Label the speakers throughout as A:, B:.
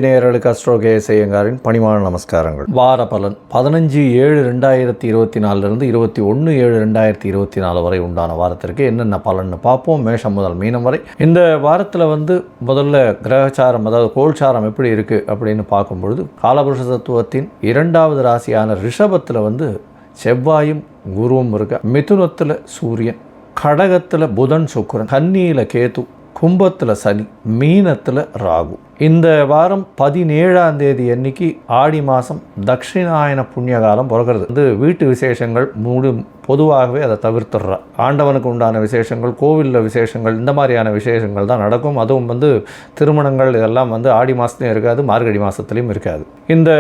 A: நேயர்களுக்கு astro KS ஐயங்காரின் பணிவான நமஸ்காரங்கள். வார பலன் 15/7/2024 21/7/2024 வரை உண்டான வாரத்திற்கு என்னென்ன பலன்னு பார்ப்போம். மேஷம் முதல் மீனம் வரை. இந்த வாரத்தில் முதல்ல கிரகச்சாரம், அதாவது கோல்சாரம் எப்படி இருக்குது அப்படின்னு பார்க்கும்பொழுது, காலபுருஷ தத்துவத்தின் 2வது ராசியான ரிஷபத்தில் செவ்வாயும் குருவும் இருக்க, மிதுனத்தில் சூரியன், கடகத்தில் புதன் சுக்கிரன், கன்னியில் கேது, கும்பத்தில் சனி, மீனத்தில் ராகு. இந்த வாரம் 17ஆம் தேதி அன்னைக்கு ஆடி மாதம் தட்சிணாயன புண்ணியகாலம் பிறக்கிறது. வீட்டு விசேஷங்கள் பொதுவாகவே அதை தவிர்த்துடுறா. ஆண்டவனுக்கு உண்டான விசேஷங்கள், கோவிலில் விசேஷங்கள், இந்த மாதிரியான விசேஷங்கள் தான் நடக்கும். அதுவும் திருமணங்கள் இதெல்லாம் ஆடி மாதத்துலையும் இருக்காது, மார்கழி மாதத்துலேயும் இருக்காது. இந்த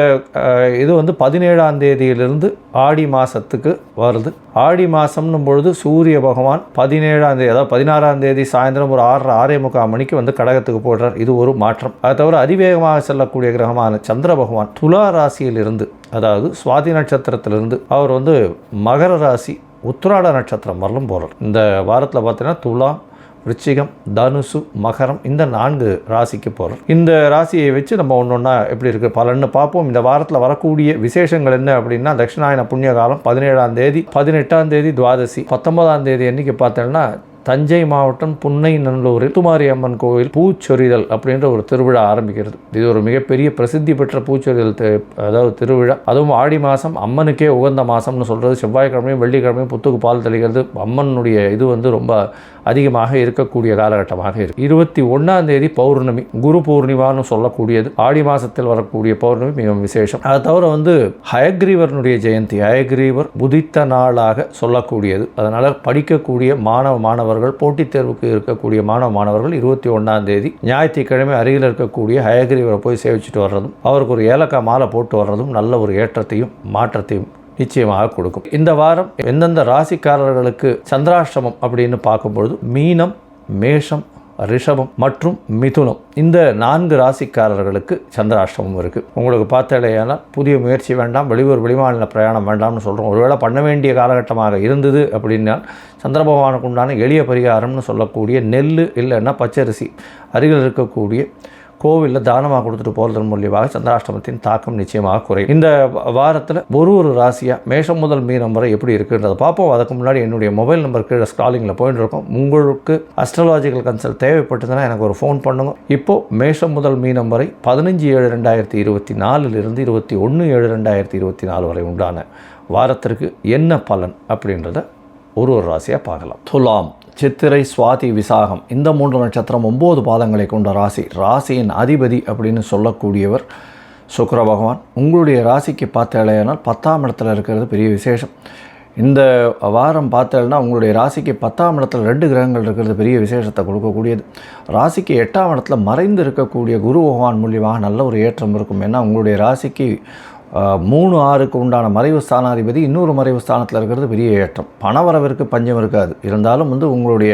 A: இது 17ஆம் தேதியிலிருந்து ஆடி மாதத்துக்கு வருது. ஆடி மாதம்னும் பொழுது சூரிய பகவான் 17ஆம் தேதி, அதாவது 16ஆம் தேதி சாயந்தரம் ஒரு 6:45 மணிக்கு கடகத்துக்கு போடுறார். இது ஒரு மாற்றம். அது தவிர அதிவேகமாக செல்லக்கூடிய கிரகமான சந்திர பகவான் துலா ராசியிலிருந்து, அதாவது சுவாதி நட்சத்திரத்திலிருந்து அவர் மகர ராசி உத்திராட நட்சத்திரம் வரலும் போகிறார். இந்த வாரத்தில் பார்த்தீங்கன்னா துலா, விருச்சிகம், தனுசு, மகரம், இந்த 4 ராசிக்கு போகிறார். இந்த ராசியை வச்சு நம்ம ஒன்றா எப்படி இருக்குது பலன்னு பார்ப்போம். இந்த வாரத்தில் வரக்கூடிய விசேஷங்கள் என்ன அப்படின்னா, தட்சிணாயன புண்ணிய காலம் 17ஆம் தேதி, 18ஆம் தேதி துவாதசி, 19ஆம் தேதி அன்றைக்கி பார்த்தோன்னா தஞ்சை மாவட்டம் புன்னை நல்லூரில் முத்துமாரி அம்மன் கோவில் பூச்சொரிதல் அப்படின்ற ஒரு திருவிழா ஆரம்பிக்கிறது. இது ஒரு மிகப்பெரிய பிரசித்தி பெற்ற பூச்சொரிதல் அதாவது திருவிழா. அதுவும் ஆடி மாதம் அம்மனுக்கே உகந்த மாதம்னு சொல்கிறது. செவ்வாய்க்கிழமையும் வெள்ளிக்கிழமையும் புத்துக்கு பால் தெளிக்கிறது. அம்மனுடைய இது ரொம்ப அதிகமாக இருக்கக்கூடிய காலகட்டமாக இருக்குது. 21ஆம் தேதி பௌர்ணமி, குரு பூர்ணிமான்னு சொல்லக்கூடியது. ஆடி மாதத்தில் வரக்கூடிய பௌர்ணமி மிகவும் விசேஷம். அதை தவிர ஹயக்ரீவனுடைய ஜெயந்தி, ஹயக்ரீவர் உதித்த நாளாக சொல்லக்கூடியது. அதனால் படிக்கக்கூடிய மாணவர்கள், போட்டித் தேர்வுக்கு இருக்கக்கூடிய மாணவர்கள் 21ஆம் தேதி ஞாயிற்றுக்கிழமை அருகில் இருக்கக்கூடிய ஹயக்ரீவரை போய் சேவிச்சுட்டு வர்றதும், அவருக்கு ஒரு ஏலக்காய் மாலை போட்டு வர்றதும் நல்ல ஒரு ஏற்றத்தையும் மாற்றத்தையும் நிச்சயமாக கொடுக்கும். இந்த வாரம் எந்தெந்த ராசிக்காரர்களுக்கு சந்திராஷ்டமம் அப்படின்னு பார்க்கும்பொழுது, மீனம், மேஷம், ரிஷபம் மற்றும் மிதுனம், இந்த 4 ராசிக்காரர்களுக்கு சந்திராஷ்டமம் இருக்குது. உங்களுக்கு பார்த்தாலேயானால் புதிய முயற்சி வேண்டாம், வெளிமாநில பிரயாணம் வேண்டாம்னு சொல்கிறோம். ஒருவேளை பண்ண வேண்டிய காலகட்டமாக இருந்தது அப்படின்னா சந்திர பகவானுக்கு உண்டான எளிய பரிகாரம்னு சொல்லக்கூடிய நெல் இல்லைன்னா பச்சரிசி அருகில் இருக்கக்கூடிய கோவிலில் தானமாக கொடுத்துட்டு போகிறதன் மூலியமாக சந்திராஷ்டமத்தின் தாக்கம் நிச்சயமாக குறையும். இந்த வாரத்தில் ஒரு ராசியாக மேஷம் முதல் மீனம் வரை எப்படி இருக்குன்றதை பார்ப்போம். அதுக்கு முன்னாடி என்னுடைய மொபைல் நம்பர் கீழே ஸ்க்ராலிங்கில் போயிட்டு இருக்கோம். உங்களுக்கு அஸ்ட்ராலாஜிக்கல் கன்சல்ட் தேவைப்பட்டதுன்னா எனக்கு ஒரு ஃபோன் பண்ணுங்க. இப்போது மேஷம் முதல் மீனம் வரை 15/7/2024 21/7/2024 வரை உண்டான வாரத்திற்கு என்ன பலன் அப்படின்றத ஒரு ராசியாக பார்க்கலாம். துலாம், சித்திரை, சுவாதி, விசாகம், இந்த 3 நட்சத்திரம் 9 பாதங்களை கொண்ட ராசி. ராசியின் அதிபதி அப்படின்னு சொல்லக்கூடியவர் சுக்கிர பகவான். உங்களுடைய ராசிக்கு பார்த்தாலேனால் 10ஆம் இடத்துல இருக்கிறது பெரிய விசேஷம். இந்த வாரம் பார்த்தேன்னா உங்களுடைய ராசிக்கு 10ஆம் இடத்துல 2 கிரகங்கள் இருக்கிறது பெரிய விசேஷத்தை கொடுக்கக்கூடியது. ராசிக்கு 8ஆம் இடத்துல மறைந்து இருக்கக்கூடிய குரு பகவான் மூலியமாக நல்ல ஒரு ஏற்றம் இருக்கும். ஏன்னா உங்களுடைய ராசிக்கு 3, 6க்கு உண்டான மறைவு ஸ்தானாதிபதி இன்னொரு மறைவு ஸ்தானத்தில் இருக்கிறது பெரிய ஏற்றம். பணவரவிற்கு பஞ்சம் இருக்காது. இருந்தாலும் உங்களுடைய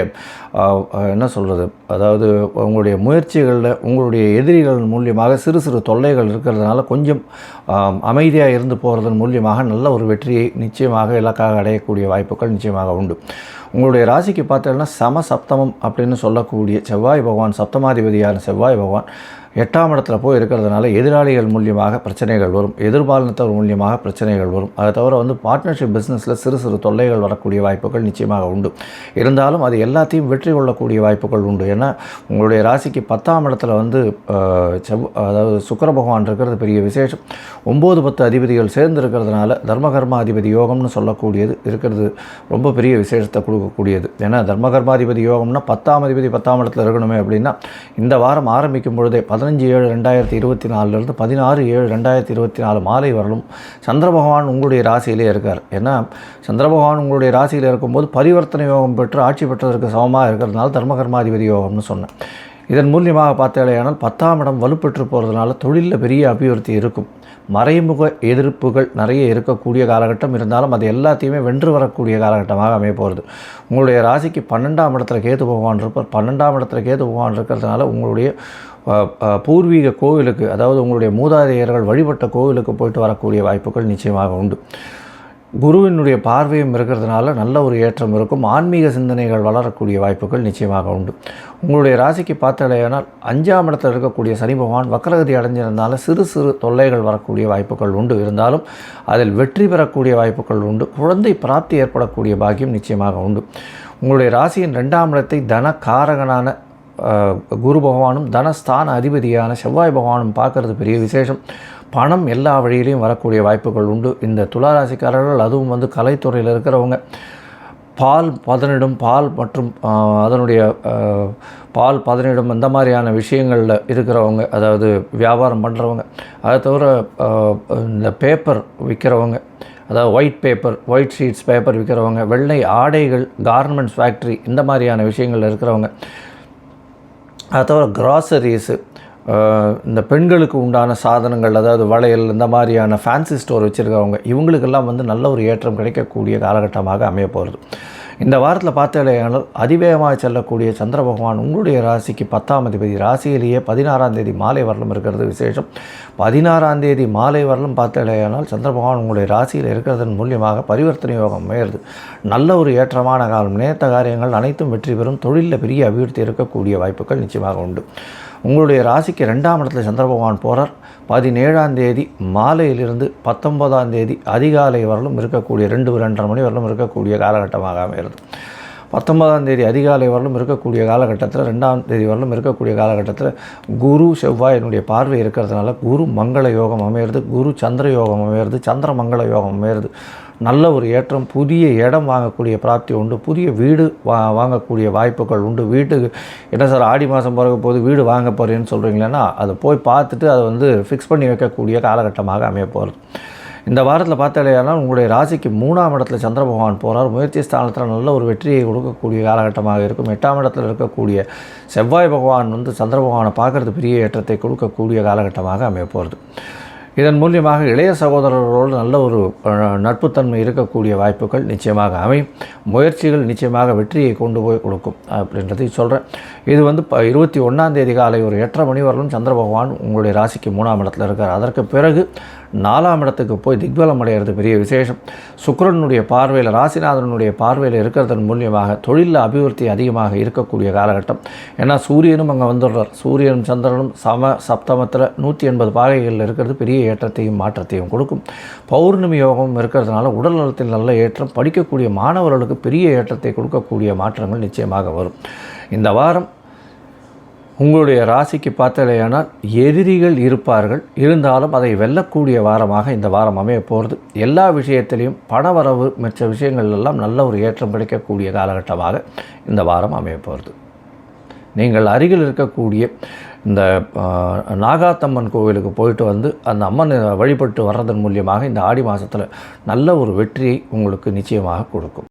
A: என்ன சொல்கிறது, அதாவது உங்களுடைய முயற்சிகளில் உங்களுடைய எதிரிகள் மூலியமாக சிறு தொல்லைகள் இருக்கிறதுனால கொஞ்சம் அமைதியாக இருந்து போகிறதன் மூலியமாக நல்ல ஒரு வெற்றியை நிச்சயமாக இலக்காக அடையக்கூடிய வாய்ப்புகள் நிச்சயமாக உண்டு. உங்களுடைய ராசிக்கு பார்த்தீங்கன்னா சமசப்தமம் அப்படின்னு சொல்லக்கூடிய செவ்வாய் பகவான், சப்தமாதிபதியான செவ்வாய் பகவான் 8ஆம் இடத்துல போய் இருக்கிறதுனால எதிராளிகள் மூலியமாக பிரச்சனைகள் வரும், எதிர்பாலினத்தவர் மூலியமாக பிரச்சனைகள் வரும். அதை தவிர பார்ட்னர்ஷிப் பிஸ்னஸில் சிறு தொல்லைகள் வரக்கூடிய வாய்ப்புகள் நிச்சயமாக உண்டு. இருந்தாலும் அது எல்லாத்தையும் வெற்றி கொள்ளக்கூடிய வாய்ப்புகள் உண்டு. ஏன்னா உங்களுடைய ராசிக்கு 10ஆம் இடத்துல அதாவது சுக்கிர பகவான் இருக்கிறது பெரிய விசேஷம். 9, 10 அதிபதிகள் சேர்ந்து இருக்கிறதுனால தர்மகர்மாதிபதி யோகம்னு சொல்லக்கூடியது இருக்கிறது ரொம்ப பெரிய விசேஷத்தை கொடுக்கக்கூடியது. ஏன்னா தர்மகர்மாதிபதி யோகம்னா 10ஆம் அதிபதி 10ஆம் இடத்துல இருக்கணுமே அப்படின்னா இந்த வாரம் ஆரம்பிக்கும் பொழுதே 15/7/2024 16/7/2024 மாலை வரலும் சந்திர பகவான் உங்களுடைய ராசியிலே இருக்கார். ஏன்னா சந்திர பகவான் உங்களுடைய ராசியில் இருக்கும்போது பரிவர்த்தனை யோகம் பெற்று ஆட்சி பெற்றதற்கு சமமாக இருக்கிறதுனால தர்மகர்மாதிபதி யோகம்னு சொன்னேன். இதன் மூலியமாக பார்த்தாலேயானால் 10ஆம் இடம் வலுப்பெற்று போகிறதுனால தொழிலில் பெரிய அபிவிருத்தி இருக்கும். மறைமுக எதிர்ப்புகள் நிறைய இருக்கக்கூடிய காலகட்டம் இருந்தாலும் அது எல்லாத்தையுமே வென்று வரக்கூடிய காலகட்டமாக அமைய போகிறது. உங்களுடைய ராசிக்கு 12ஆம் இடத்துல கேது பகவான் இருப்பார். 12ஆம் இடத்துல கேது பகவான் இருக்கிறதுனால உங்களுடைய பூர்வீக கோவிலுக்கு, அதாவது உங்களுடைய மூதாதையர்கள் வழிபட்ட கோவிலுக்கு போயிட்டு வரக்கூடிய வாய்ப்புகள் நிச்சயமாக உண்டு. குருவினுடைய பார்வையும் இருக்கிறதுனால நல்ல ஒரு ஏற்றம் இருக்கும். ஆன்மீக சிந்தனைகள் வளரக்கூடிய வாய்ப்புகள் நிச்சயமாக உண்டு. உங்களுடைய ராசிக்கு பார்த்தாலேயானால் 5ஆம் இடத்தில் இருக்கக்கூடிய சனி பகவான் வக்ரகதி அடைஞ்சிருந்தால சிறு சிறு தொல்லைகள் வரக்கூடிய வாய்ப்புகள் உண்டு. இருந்தாலும் அதில் வெற்றி பெறக்கூடிய வாய்ப்புகள் உண்டு. குழந்தை பிராப்தி ஏற்படக்கூடிய பாக்கியம் நிச்சயமாக உண்டு. உங்களுடைய ராசியின் 2ஆம் இடத்தை தனகாரகனான குரு பகவானும் தனஸ்தான அதிபதியான செவ்வாய் பகவானும் பார்க்கறது பெரிய விசேஷம். பணம் எல்லா வழியிலையும் வரக்கூடிய வாய்ப்புகள் உண்டு. இந்த துளாராசிக்காரர்கள் அதுவும் வந்து கலைத்துறையில் இருக்கிறவங்க, பால் பதனிடும் பால் மற்றும் அதனுடைய பால் பதனிடும் அந்த மாதிரியான விஷயங்களில் இருக்கிறவங்க, அதாவது வியாபாரம் பண்ணுறவங்க, அதை தவிர இந்த பேப்பர் விற்கிறவங்க, அதாவது ஒயிட் ஷீட்ஸ் பேப்பர் விற்கிறவங்க, வெள்ளை ஆடைகள், கார்மெண்ட்ஸ் ஃபேக்ட்ரி, இந்த மாதிரியான விஷயங்களில் இருக்கிறவங்க, அதை தவிர கிராசரிஸு, இந்த பெண்களுக்கு உண்டான சாதனங்கள், அதாவது வளையல், இந்த மாதிரியான ஃபேன்சி ஸ்டோர் வச்சுருக்கவங்க, இவங்களுக்கெல்லாம் வந்து நல்ல ஒரு ஏற்றம் கிடைக்கக்கூடிய காலகட்டமாக அமைய போகிறது. இந்த வாரத்தில் பார்த்தாலேயானால் அதிவேகமாக செல்லக்கூடிய சந்திர பகவான் உங்களுடைய ராசிக்கு 10ஆம் அதிபதி, ராசியிலேயே 16ஆம் தேதி மாலை வரலும் இருக்கிறது விசேஷம். 16ஆம் தேதி மாலை வரலும் பார்த்தாலேயானால் சந்திர பகவான் உங்களுடைய ராசியில் இருக்கிறதன் மூலியமாக பரிவர்த்தனை யோகம் அமையிறது. நல்ல ஒரு ஏற்றமான காலம். நினைத்த காரியங்கள் அனைத்தும் வெற்றி பெறும். தொழிலில் பெரிய அபிவிருத்தி இருக்கக்கூடிய வாய்ப்புகள் நிச்சயமாக உண்டு. உங்களுடைய ராசிக்கு 2ஆம் இடத்துல சந்திர பகவான் போகிறார். 17ஆம் தேதி மாலையிலிருந்து 19ஆம் தேதி அதிகாலை வரலும் இருக்கக்கூடிய 2-2:30 மணி வரலும் இருக்கக்கூடிய காலகட்டமாக அமைகிறது. 19ஆம் தேதி அதிகாலை வரலும் இருக்கக்கூடிய காலகட்டத்தில், 2ஆம் தேதி வரலும் இருக்கக்கூடிய காலகட்டத்தில் குரு செவ்வாயினுடைய பார்வை இருக்கிறதுனால குரு மங்கள யோகம் அமையிறது, குரு சந்திர யோகம் அமையிறது, சந்திர மங்கள யோகம் அமையிறது. நல்ல ஒரு ஏற்றம். புதிய இடம் வாங்கக்கூடிய பிராப்தி உண்டு. புதிய வீடு வாங்கக்கூடிய வாய்ப்புகள் உண்டு. வீட்டுக்கு என்ன சார் ஆடி மாதம் பிறகு போது வீடு வாங்க போகிறேன்னு சொல்கிறீங்களேன்னா, அதை போய் பார்த்துட்டு அதை வந்து ஃபிக்ஸ் பண்ணி வைக்கக்கூடிய காலகட்டமாக அமைய போகிறது. இந்த வாரத்தில் பார்த்தாலேயானால் உங்களுடைய ராசிக்கு 3ஆம் இடத்துல சந்திர பகவான் போகிறார். முயற்சி ஸ்தானத்தில் நல்ல ஒரு வெற்றியை கொடுக்கக்கூடிய காலகட்டமாக இருக்கும். 8ஆம் இடத்தில் இருக்கக்கூடிய செவ்வாய் பகவான் வந்து சந்திர பகவானை பார்க்குறது பெரிய ஏற்றத்தை கொடுக்கக்கூடிய காலகட்டமாக அமைய போகிறது. இதன் மூலியமாக இளைய சகோதரர்களோடு நல்ல ஒரு நட்புத்தன்மை இருக்கக்கூடிய வாய்ப்புகள் நிச்சயமாக அமையும். முயற்சிகள் நிச்சயமாக வெற்றியை கொண்டு போய் கொடுக்கும் அப்படின்றதையும் சொல்கிறேன். இது வந்து 21ஆம் தேதி காலை ஒரு 8:30 மணி வரலும் சந்திர பகவான் உங்களுடைய ராசிக்கு 3ஆம் இடத்துல இருக்கார். அதற்கு பிறகு 4ஆம் இடத்துக்கு போய் திக்பலம் அடைகிறது பெரிய விசேஷம். சுக்கிரனுடைய பார்வையில், ராசிநாதனுடைய பார்வையில் இருக்கிறதன் மூலியமாக தொழிலில் அபிவிருத்தி அதிகமாக இருக்கக்கூடிய காலகட்டம். ஏன்னா சூரியனும் அங்கே வந்துடுறார். சூரியனும் சந்திரனும் சப்தமத்தில் 180 பாகைகளில் இருக்கிறது பெரிய ஏற்றத்தையும் மாற்றத்தையும் கொடுக்கும். பௌர்ணமி யோகம் இருக்கிறதுனால உடல் நலத்தில் நல்ல ஏற்றம். படிக்கக்கூடிய மாணவர்களுக்கு பெரிய ஏற்றத்தை கொடுக்கக்கூடிய மாற்றங்கள் நிச்சயமாக வரும். இந்த வாரம் உங்களுடைய ராசிக்கு பார்த்தாலேயானால் எதிரிகள் இருப்பார்கள். இருந்தாலும் அதை வெல்லக்கூடிய வாரமாக இந்த வாரம் அமைய போகிறது. எல்லா விஷயத்திலையும் பணவரவு மற்ற விஷயங்கள் எல்லாம் நல்ல ஒரு ஏற்றம் கிடைக்கக்கூடிய காலகட்டமாக இந்த வாரம் அமைய போகிறது. நீங்கள் அருகில் இருக்கக்கூடிய இந்த நாகாத்தம்மன் கோவிலுக்கு போயிட்டு வந்து அந்த அம்மன் வழிபட்டு வர்றதன் மூலியமாக இந்த ஆடி மாதத்தில் நல்ல ஒரு வெற்றியை உங்களுக்கு நிச்சயமாக கொடுக்கும்.